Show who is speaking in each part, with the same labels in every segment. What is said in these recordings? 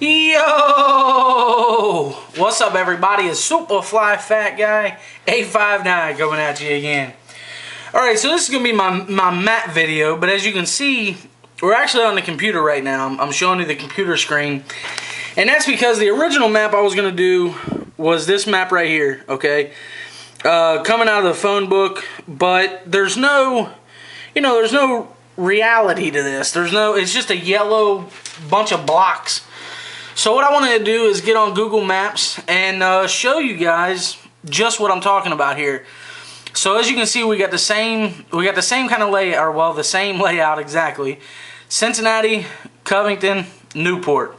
Speaker 1: Yo! What's up, everybody? It's Superfly Fat Guy 859 coming at you again. Alright, so this is going to be my map video, but as you can see, we're actually on the computer right now. I'm showing you the computer screen. And that's because the original map I was going to do was this map right here, okay? Coming out of the phone book, but there's no, there's no reality to this. It's just a yellow bunch of blocks. So what I wanted to do is get on Google Maps and show you guys just what I'm talking about here. So as you can see, we got the same kind of layout, or well, the same layout exactly. Cincinnati, Covington, Newport.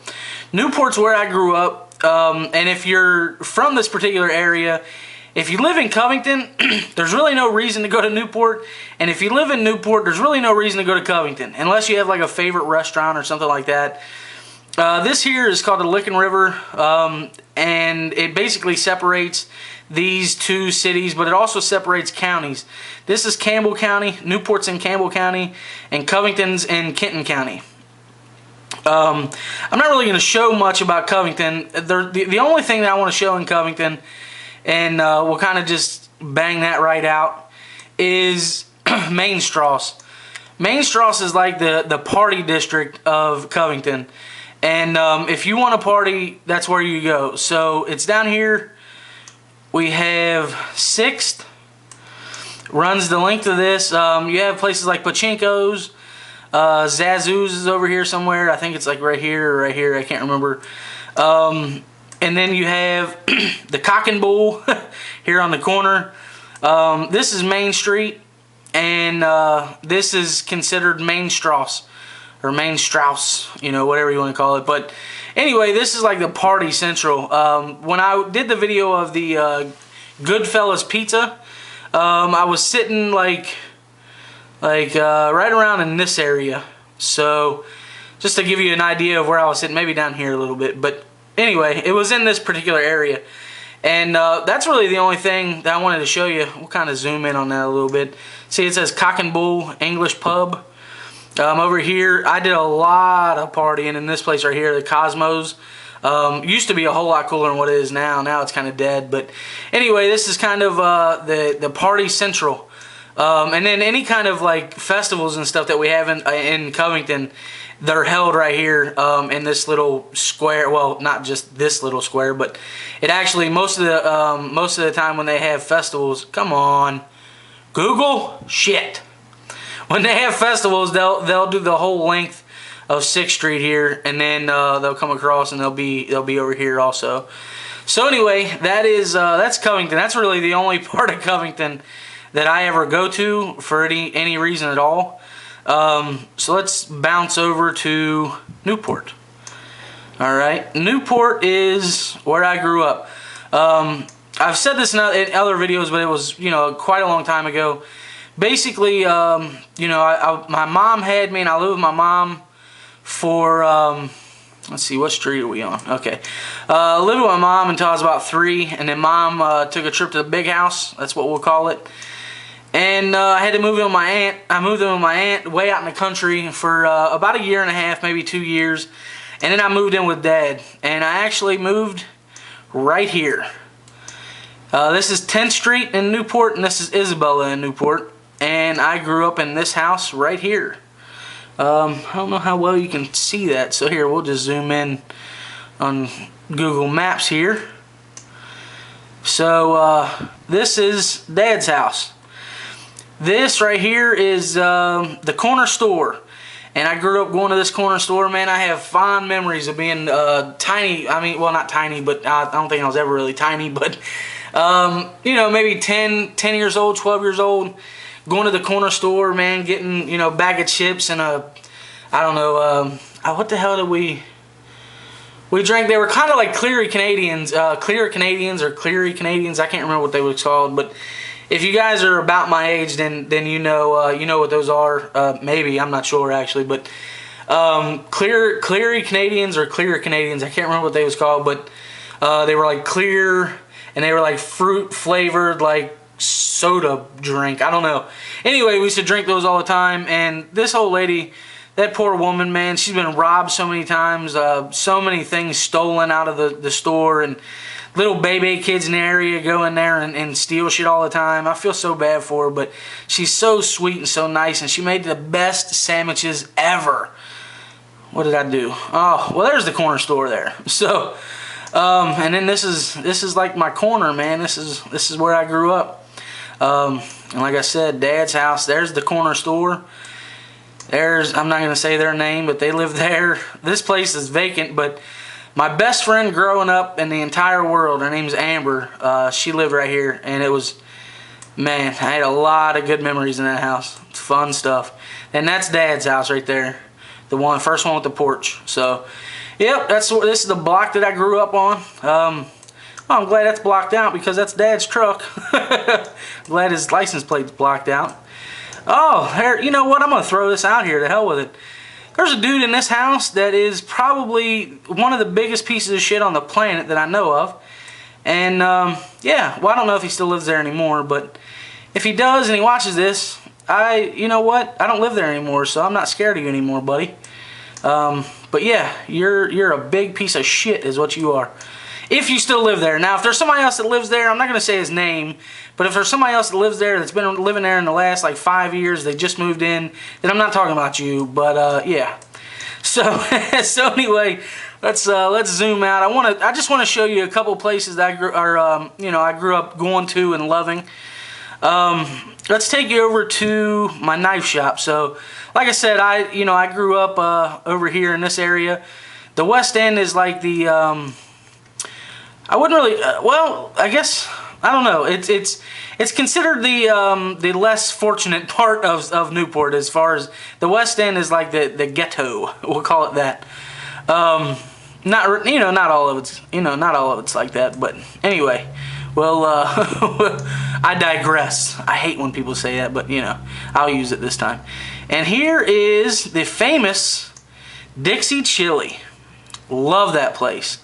Speaker 1: Newport's where I grew up, and if you're from this particular area, if you live in Covington, there's really no reason to go to Newport, and if you live in Newport, there's really no reason to go to Covington, unless you have like a favorite restaurant or something like that. This here is called the Licking River, and it basically separates these two cities, but it also separates counties. This is Campbell County, Newport's in Campbell County, and Covington's in Kenton County. I'm not really going to show much about Covington. The only thing that I want to show in Covington, and we'll kind of just bang that right out, is Main Strasse. Main Strasse is like the party district of Covington. And if you want to party, that's where you go. So it's down here. We have 6th. Runs the length of this. You have places like Pachinko's. Zazoo's is over here somewhere. I think it's like right here or right here. I can't remember. And then you have the Cock and Bull here on the corner. This is Main Street. And this is considered Main Strasse. Or Main Strauss, whatever you want to call it. But anyway, this is like the party central. When I did the video of the Goodfellas Pizza, I was sitting like right around in this area. So just to give you an idea of where I was sitting, maybe down here a little bit. But anyway, it was in this particular area. And that's really the only thing that I wanted to show you. We'll kind of zoom in on that a little bit. See, it says Cock and Bull English Pub. Over here, I did a lot of partying in this place right here, the Cosmos. Used to be a whole lot cooler than what it is now. Now it's kind of dead. But anyway, this is kind of the party central. And then any kind of like festivals and stuff that we have in Covington, they're held right here in this little square. Well, not just this little square, but it actually most of the time when they have festivals. Come on, Google, shit. When they have festivals, they'll do the whole length of 6th Street here, and then they'll come across and they'll be over here also. So anyway, that's Covington. That's really the only part of Covington that I ever go to for any reason at all. So let's bounce over to Newport. All right, Newport is where I grew up. I've said this in other videos, but it was quite a long time ago. Basically, my mom had me, and I lived with my mom for, let's see, what street are we on? Okay. I lived with my mom until I was about 3, and then mom took a trip to the big house. That's what we'll call it. And I had to move in with my aunt. I moved in with my aunt way out in the country for about 1.5 years, maybe 2 years. And then I moved in with Dad. And I actually moved right here. This is 10th Street in Newport, and this is Isabella in Newport. And I grew up in this house right here. I don't know how well you can see that. So here, we'll just zoom in on Google Maps here. So this is Dad's house. This right here is the corner store. And I grew up going to this corner store, man. I have fond memories of being tiny. I mean, well, not tiny, but I don't think I was ever really tiny. But, maybe 10 years old, 12 years old. Going to the corner store, man, getting, bag of chips and I don't know, what the hell did we drank? They were kind of like Cleary Canadians, I can't remember what they was called, but if you guys are about my age, then you know what those are, maybe, I'm not sure actually, but Cleary Canadians or Clear Canadians, I can't remember what they was called, but they were like clear, and they were like fruit flavored, like soda drink. I don't know. Anyway, we used to drink those all the time, and this old lady that poor woman, man, she's been robbed so many times, so many things stolen out of the store, and little baby kids in the area go in there and steal shit all the time. I feel so bad for her, but she's so sweet and so nice, and she made the best sandwiches ever. What did I do? Oh, well, there's the corner store there. So, and then this is like my corner, man. This is where I grew up. And like I said, Dad's house. There's the corner store. I'm not gonna say their name, but they live there. This place is vacant, but my best friend growing up in the entire world, her name's Amber. She lived right here, and it was, man, I had a lot of good memories in that house. It's fun stuff. And that's Dad's house right there, the first one with the porch. So, yep, this is the block that I grew up on. I'm glad that's blocked out because that's Dad's truck. Glad his license plate's blocked out. Oh, you know what? I'm gonna throw this out here. To hell with it. There's a dude in this house that is probably one of the biggest pieces of shit on the planet that I know of. And, yeah, well, I don't know if he still lives there anymore, but if he does and he watches this, you know what? I don't live there anymore, so I'm not scared of you anymore, buddy. But yeah, you're a big piece of shit is what you are. If you still live there. Now, if there's somebody else that lives there, I'm not going to say his name, but if there's somebody else that lives there that's been living there in the last like 5 years, they just moved in, then I'm not talking about you. But yeah. So so anyway, let's zoom out. I just want to show you a couple places that I grew up going to and loving. Let's take you over to my knife shop. So, like I said, I grew up over here in this area. The West End is like the I wouldn't really well, I guess I don't know. It's considered the less fortunate part of Newport, as far as the West End is like the ghetto. We'll call it that. Not all of it's like that, but anyway. Well, I digress. I hate when people say that, but I'll use it this time. And here is the famous Dixie Chili. Love that place.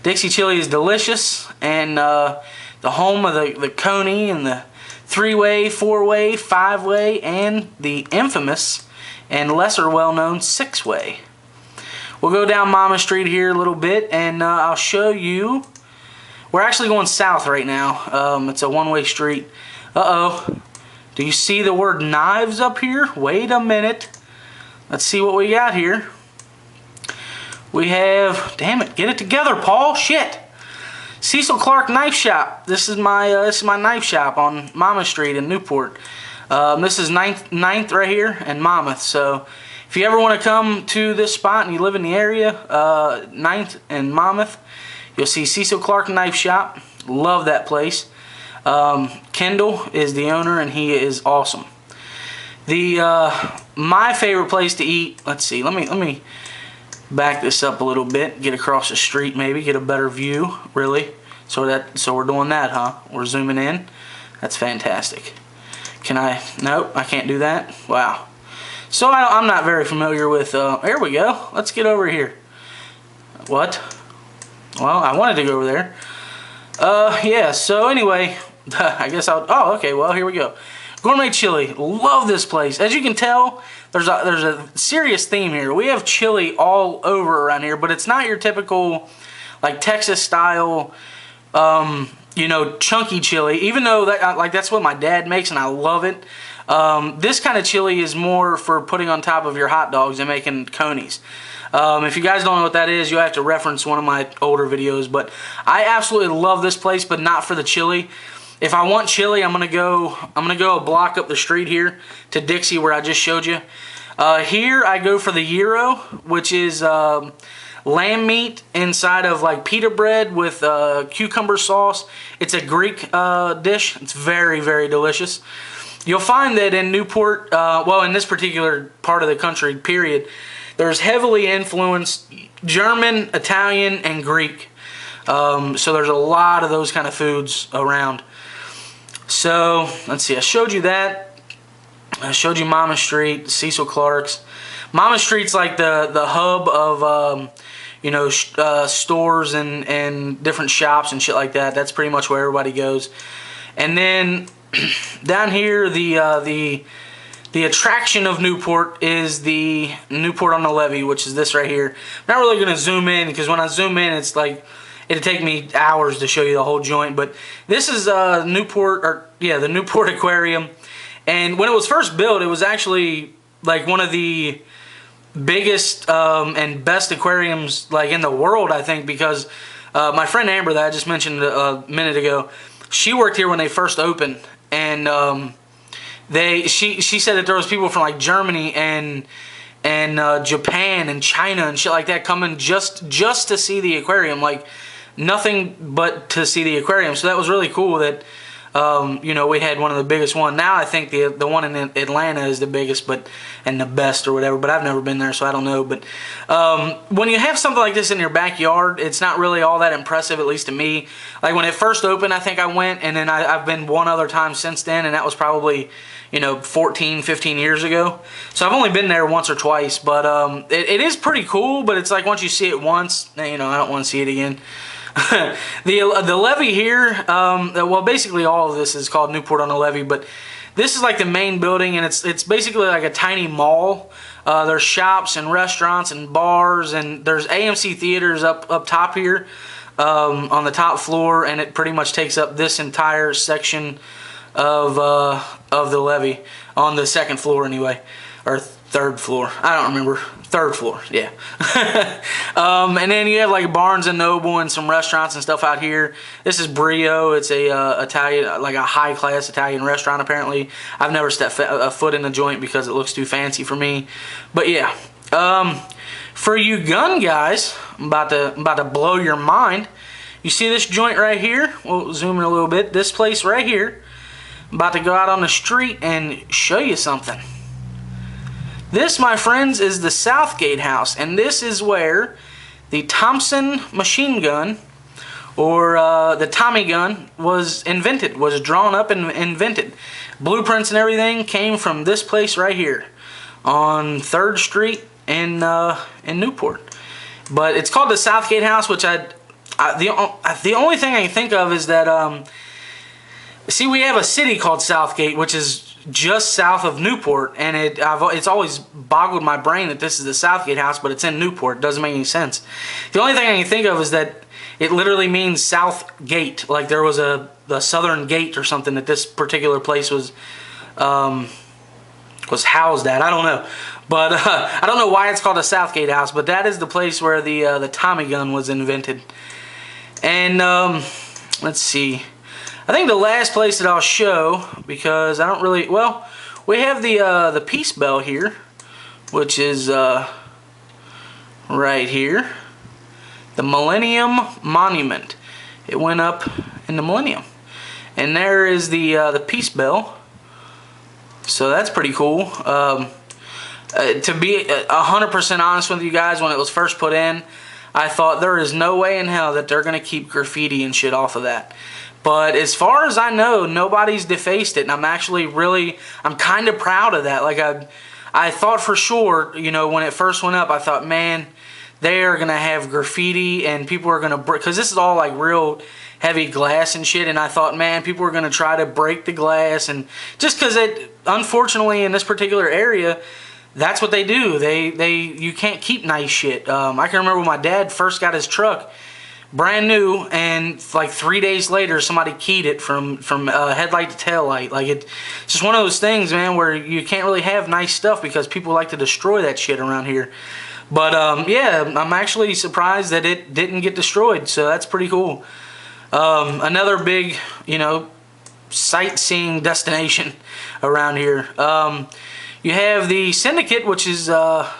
Speaker 1: Dixie Chili is delicious, and the home of the Coney and the 3-way, 4-way, 5-way, and the infamous and lesser well-known 6-way. We'll go down Mama Street here a little bit, and I'll show you. We're actually going south right now. It's a one-way street. Uh-oh. Do you see the word knives up here? Wait a minute. Let's see what we got here. We have, damn it, get it together, Paul. Shit. Cecil Clark Knife Shop. This is my knife shop on Mama Street in Newport. This is 9th right here and Monmouth. So if you ever want to come to this spot and you live in the area, 9th and Monmouth, you'll see Cecil Clark Knife Shop. Love that place. Kendall is the owner, and he is awesome. My favorite place to eat. Let's see. Let me back this up a little bit. Get across the street, maybe get a better view. Really. So we're doing that, huh? We're zooming in. That's fantastic. Can I? Nope, I can't do that. Wow. So I'm not very familiar with. Here we go. Let's get over here. What? Well, I wanted to go over there. Yeah, so anyway, I guess oh, okay, well, here we go. Gourmet Chili. Love this place. As you can tell, there's a serious theme here. We have chili all over around here, but it's not your typical, like, Texas style, chunky chili, even though that's what my dad makes, and I love it. This kind of chili is more for putting on top of your hot dogs and making conies. If you guys don't know what that is, you'll have to reference one of my older videos. But I absolutely love this place, but not for the chili. If I want chili, I'm gonna go a block up the street here to Dixie, where I just showed you. Here I go for the gyro, which is lamb meat inside of like pita bread with cucumber sauce. It's a Greek dish. It's very, very delicious. You'll find that in Newport, well, in this particular part of the country, period, there's heavily influenced German, Italian, and Greek. So there's a lot of those kind of foods around. So, let's see, I showed you that. I showed you Mama Street, Cecil Clark's. Mama Street's like the hub of, stores and different shops and shit like that. That's pretty much where everybody goes. And then down here, the the attraction of Newport is the Newport on the Levee, which is this right here. I'm not really going to zoom in because when I zoom in, it's like it'd take me hours to show you the whole joint. But this is Newport, or yeah, the Newport Aquarium. And when it was first built, it was actually like one of the biggest and best aquariums like in the world, I think, because my friend Amber that I just mentioned a minute ago, she worked here when they first opened, and she said that there was people from like Germany and Japan and China and shit like that coming just to see the aquarium, like nothing but to see the aquarium. So that was really cool that you know, we had one of the biggest one. Now I think the one in Atlanta is the biggest, and the best or whatever. But I've never been there, so I don't know. But when you have something like this in your backyard, it's not really all that impressive, at least to me. Like when it first opened, I think I went, and then I've been one other time since then, and that was probably, you know, 14, 15 years ago. So I've only been there once or twice, but it is pretty cool. But it's like once you see it once, you know, I don't want to see it again. The Levee here, well, basically all of this is called Newport on the Levee, but this is like the main building, and it's basically like a tiny mall. There's shops and restaurants and bars, and there's AMC theaters up top here on the top floor, and it pretty much takes up this entire section of the Levee on the second floor anyway, or third floor. I don't remember. Third floor, yeah. And then you have like Barnes and Noble and some restaurants and stuff out here. This is Brio. It's a Italian, like a high-class Italian restaurant apparently. I've never stepped a foot in the joint because it looks too fancy for me. But yeah, for you gun guys, I'm about to blow your mind. You see this joint right here? We'll zoom in a little bit. This place right here. I'm about to go out on the street and show you something. This, my friends, is the Southgate house, and this is where the Thompson machine gun, or the Tommy gun, was invented, was drawn up and invented. Blueprints and everything came from this place right here on 3rd Street in Newport. But it's called the Southgate house, which the only thing I can think of is that, see, we have a city called Southgate, which is just south of Newport, and it's always boggled my brain that this is the Southgate house, but it's in Newport. It doesn't make any sense. The only thing I can think of is that it literally means South Gate, like there was the Southern Gate or something that this particular place was housed at. I don't know, but I don't know why it's called a Southgate house, but that is the place where the Tommy gun was invented. And let's see. I think the last place that I'll show, because I don't really, well, we have the Peace Bell here, which is right here, the Millennium Monument. It went up in the Millennium, and there is the Peace Bell. So that's pretty cool. To be 100% honest with you guys, when it was first put in, I thought there is no way in hell that they're gonna keep graffiti and shit off of that. But as far as I know, nobody's defaced it, and I'm actually I'm kind of proud of that. Like I thought for sure, you know, when it first went up, I thought, man, they are gonna have graffiti and people are gonna break, because this is all like real heavy glass and shit, and I thought, man, people are gonna try to break the glass, and just because it, unfortunately, in this particular area, that's what they do. You can't keep nice shit. I can remember when my dad first got his truck, brand new, and like 3 days later somebody keyed it from headlight to tail light. Like it's just one of those things, man, where you can't really have nice stuff because people like to destroy that shit around here. But yeah, I'm actually surprised that it didn't get destroyed, so that's pretty cool. Another big, you know, sightseeing destination around here. You have the Syndicate, which is right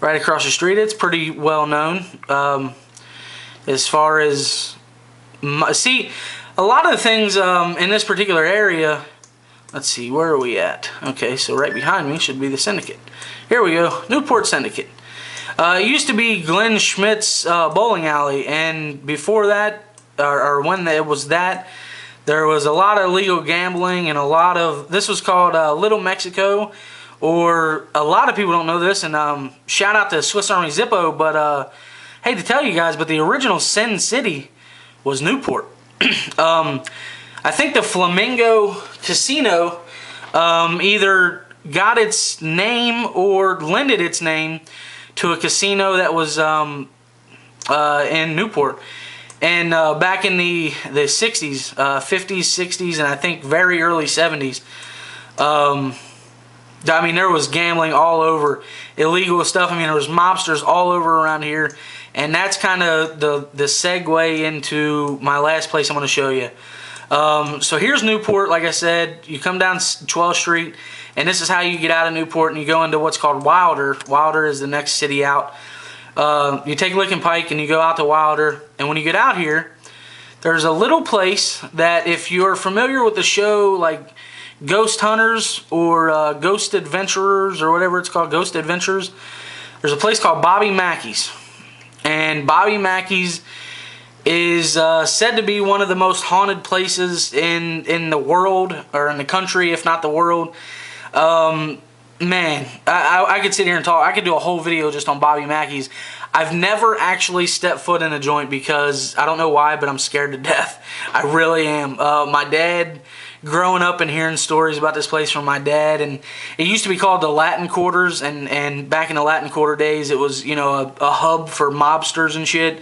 Speaker 1: across the street. It's pretty well known. As far as, see, a lot of the things in this particular area, let's see, where are we at? Okay, so right behind me should be the Syndicate. Here we go, Newport Syndicate. It used to be Glenn Schmidt's bowling alley, and before that, or when it was that, there was a lot of illegal gambling and a lot of, this was called Little Mexico, or a lot of people don't know this, and shout out to Swiss Army Zippo, but hate to tell you guys, but the original Sin City was Newport. I think the Flamingo Casino either got its name or lended its name to a casino that was in Newport. And back in the 60s, 50s, 60s, and I think very early 70s, I mean, there was gambling all over, illegal stuff. I mean, there was mobsters all over around here. And that's kind of the segue into my last place I'm going to show you. So here's Newport. Like I said, you come down 12th Street, and this is how you get out of Newport, and you go into what's called Wilder. Wilder is the next city out. You take Licking Pike, and you go out to Wilder. And when you get out here, there's a little place that, if you're familiar with the show, like Ghost Hunters or Ghost Adventurers or whatever it's called, Ghost Adventures, there's a place called Bobby Mackey's. And Bobby Mackey's is said to be one of the most haunted places in the world, or in the country, if not the world. Man, I could sit here and talk. I could do a whole video just on Bobby Mackey's. I've never actually stepped foot in a joint because, I don't know why, but I'm scared to death. I really am. My dad, growing up and hearing stories about this place from my dad, and it used to be called the Latin Quarters, and back in the Latin Quarter days, it was, you know, a hub for mobsters and shit.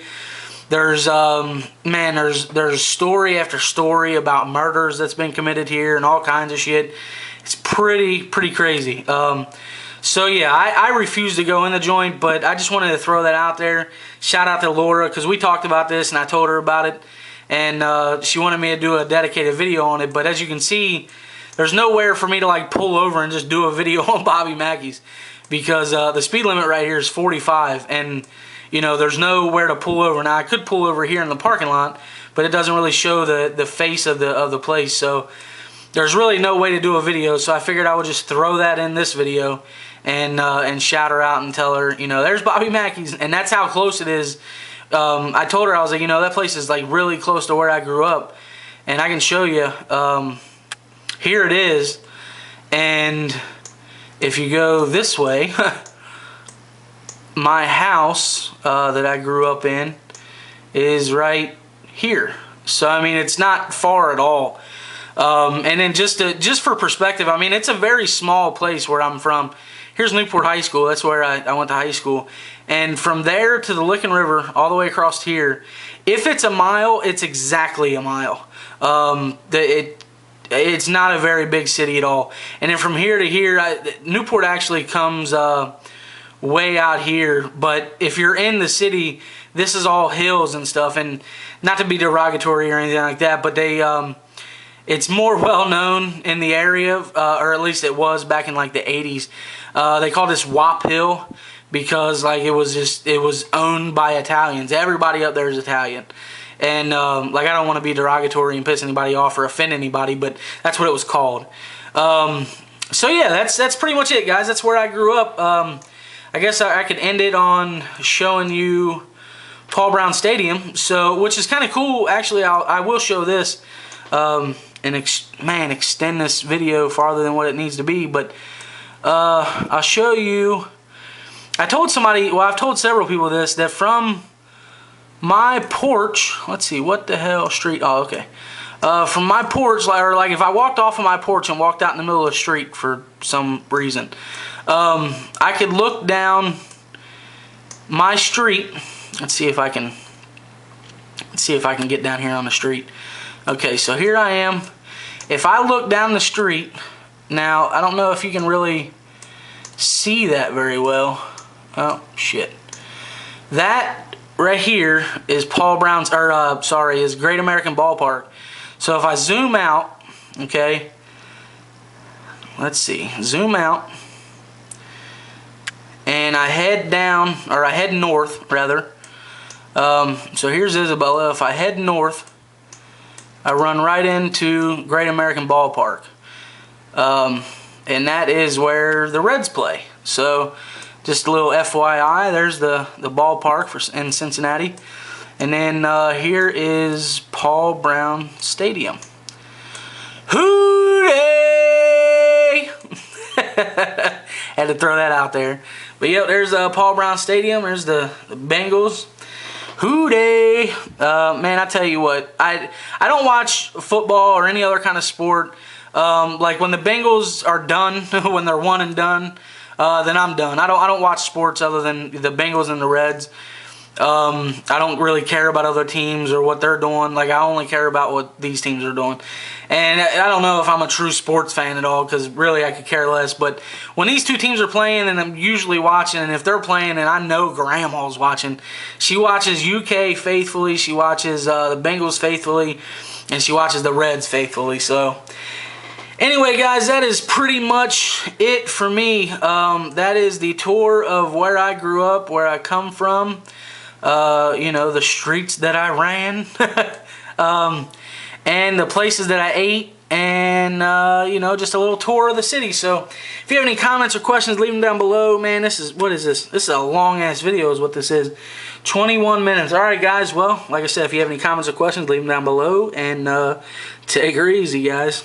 Speaker 1: There's man, there's story after story about murders that's been committed here and all kinds of shit. It's pretty crazy. So yeah, I refuse to go in the joint, but I just wanted to throw that out there. Shout out to Laura, because we talked about this and I told her about it, and she wanted me to do a dedicated video on it. But as you can see, there's nowhere for me to like pull over and just do a video on Bobby Mackey's, because the speed limit right here is 45, and you know, there's nowhere to pull over. Now I could pull over here in the parking lot, but it doesn't really show the face of the place. So there's really no way to do a video. So I figured I would just throw that in this video and shout her out and tell her, you know, there's Bobby Mackey's, and that's how close it is. I told her, I was like, you know, that place is like really close to where I grew up, and I can show you. Here it is, and if you go this way, my house that I grew up in is right here. So I mean, it's not far at all. And then just for perspective, I mean, it's a very small place where I'm from. Here's Newport High School. That's where I went to high school. And from there to the Licking River, all the way across here, if it's a mile, it's exactly a mile. It's not a very big city at all. And then from here to here, Newport actually comes way out here. But if you're in the city, this is all hills and stuff. And not to be derogatory or anything like that, but it's more well known in the area, or at least it was back in like the 80s. They called this Wop Hill because like it was owned by Italians. Everybody up there is Italian. And like, I don't want to be derogatory and piss anybody off or offend anybody, but that's what it was called. So yeah, that's pretty much it, guys. That's where I grew up. I guess I could end it on showing you Paul Brown Stadium, which is kind of cool. Actually, I will show this and extend this video farther than what it needs to be, but I'll show you. I told somebody, well, I've told several people this, that from my porch, let's see, what the hell street, oh, okay. From my porch, or like if I walked off of my porch and walked out in the middle of the street for some reason, I could look down my street. Let's see if I can get down here on the street. Okay, so here I am. If I look down the street, now I don't know if you can really see that very well. Oh shit. That right here is Paul Brown's, or is Great American Ballpark. So if I zoom out, okay, let's see, zoom out, and I head down, or I head north rather. So here's Isabella. If I head north, I run right into Great American Ballpark, and that is where the Reds play. So just a little FYI, there's the ballpark in Cincinnati. And then here is Paul Brown Stadium. Hooray! Had to throw that out there. But yep, there's Paul Brown Stadium. There's the Bengals. Hooray! Man, I tell you what, I don't watch football or any other kind of sport Like when the Bengals are done, when they're one and done, then I'm done. I don't watch sports other than the Bengals and the Reds. I don't really care about other teams or what they're doing. Like, I only care about what these teams are doing. And I don't know if I'm a true sports fan at all, because really I could care less. But when these two teams are playing, and I'm usually watching, and if they're playing, and I know Grandma's watching, she watches UK faithfully, she watches the Bengals faithfully, and she watches the Reds faithfully. So anyway, guys, that is pretty much it for me. That is the tour of where I grew up, where I come from. You know, the streets that I ran, and the places that I ate, and, you know, just a little tour of the city. So, if you have any comments or questions, leave them down below. Man, what is this? This is a long-ass video is what this is. 21 minutes. Alright, guys, well, like I said, if you have any comments or questions, leave them down below, and, take her easy, guys.